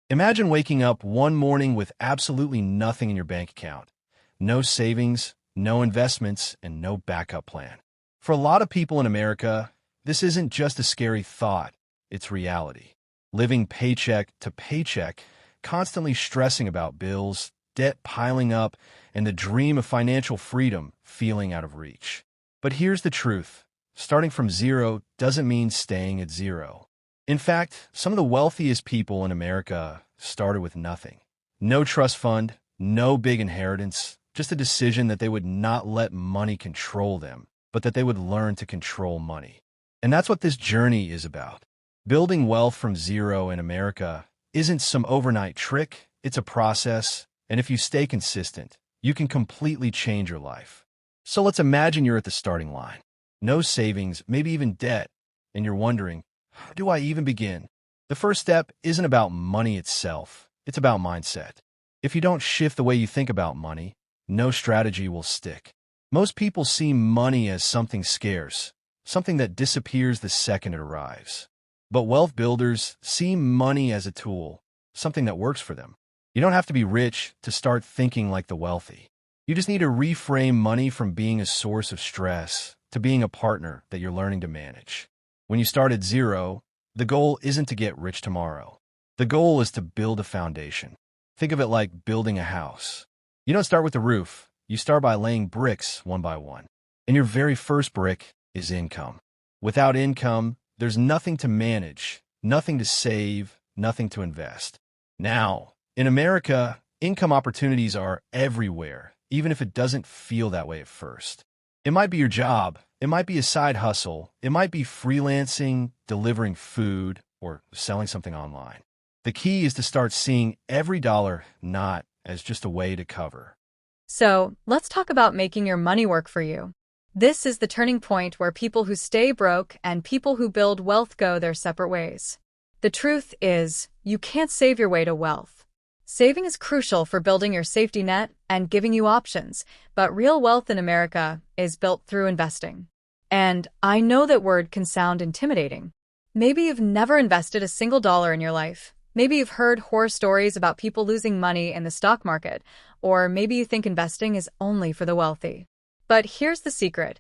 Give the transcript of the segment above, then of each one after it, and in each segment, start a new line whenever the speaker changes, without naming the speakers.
Imagine waking up one morning with absolutely nothing in your bank account. No savings, no investments, and no backup plan. For a lot of people in America, this isn't just a scary thought, it's reality. Living paycheck to paycheck, constantly stressing about bills, debt piling up, and the dream of financial freedom feeling out of reach. But here's the truth. Starting from zero doesn't mean staying at zero. In fact, some of the wealthiest people in America started with nothing. No trust fund, no big inheritance, just a decision that they would not let money control them, but that they would learn to control money. And that's what this journey is about. Building wealth from zero in America isn't some overnight trick, it's a process, and if you stay consistent, you can completely change your life. So let's imagine you're at the starting line. No savings, maybe even debt, and you're wondering, how do I even begin? The first step isn't about money itself, it's about mindset. If you don't shift the way you think about money, no strategy will stick. Most people see money as something scarce, something that disappears the second it arrives. But wealth builders see money as a tool, something that works for them. You don't have to be rich to start thinking like the wealthy. You just need to reframe money from being a source of stress to being a partner that you're learning to manage. When you start at zero, the goal isn't to get rich tomorrow. The goal is to build a foundation. Think of it like building a house. You don't start with the roof. You start by laying bricks one by one. And your very first brick is income. Without income, there's nothing to manage, nothing to save, nothing to invest. Now, in America, income opportunities are everywhere, even if it doesn't feel that way at first. It might be your job, it might be a side hustle, it might be freelancing, delivering food, or selling something online. The key is to start seeing every dollar not as just a way to cover.
So, let's talk about making your money work for you. This is the turning point where people who stay broke and people who build wealth go their separate ways. The truth is, you can't save your way to wealth. Saving is crucial for building your safety net and giving you options, but real wealth in America is built through investing. And I know that word can sound intimidating. Maybe you've never invested a single dollar in your life. Maybe you've heard horror stories about people losing money in the stock market, or maybe you think investing is only for the wealthy. But here's the secret.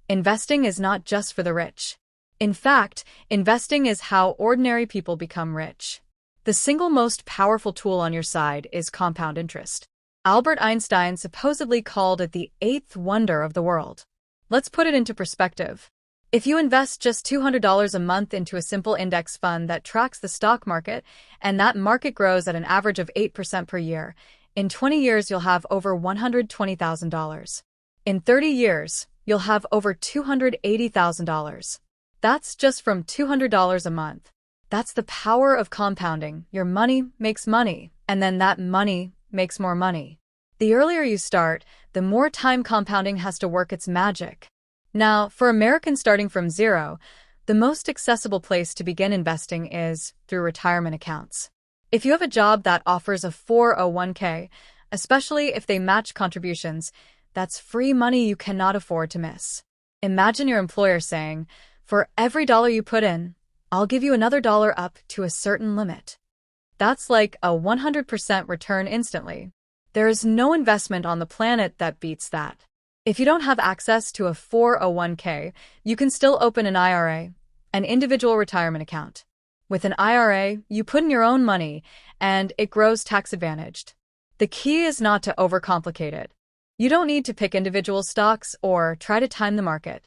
Investing is not just for the rich. In fact, investing is how ordinary people become rich. The single most powerful tool on your side is compound interest. Albert Einstein supposedly called it the eighth wonder of the world. Let's put it into perspective. If you invest just $200 a month into a simple index fund that tracks the stock market, and that market grows at an average of 8% per year, in 20 years you'll have over $120,000. In 30 years, you'll have over $280,000. That's just from $200 a month. That's the power of compounding. Your money makes money, and then that money makes more money. The earlier you start, the more time compounding has to work its magic. Now, for Americans starting from zero, the most accessible place to begin investing is through retirement accounts. If you have a job that offers a 401k, especially if they match contributions, that's free money you cannot afford to miss. Imagine your employer saying, "For every dollar you put in, I'll give you another dollar up to a certain limit." That's like a 100% return instantly. There is no investment on the planet that beats that. If you don't have access to a 401k, you can still open an IRA, an individual retirement account. With an IRA, you put in your own money, and it grows tax-advantaged. The key is not to overcomplicate it. You don't need to pick individual stocks or try to time the market.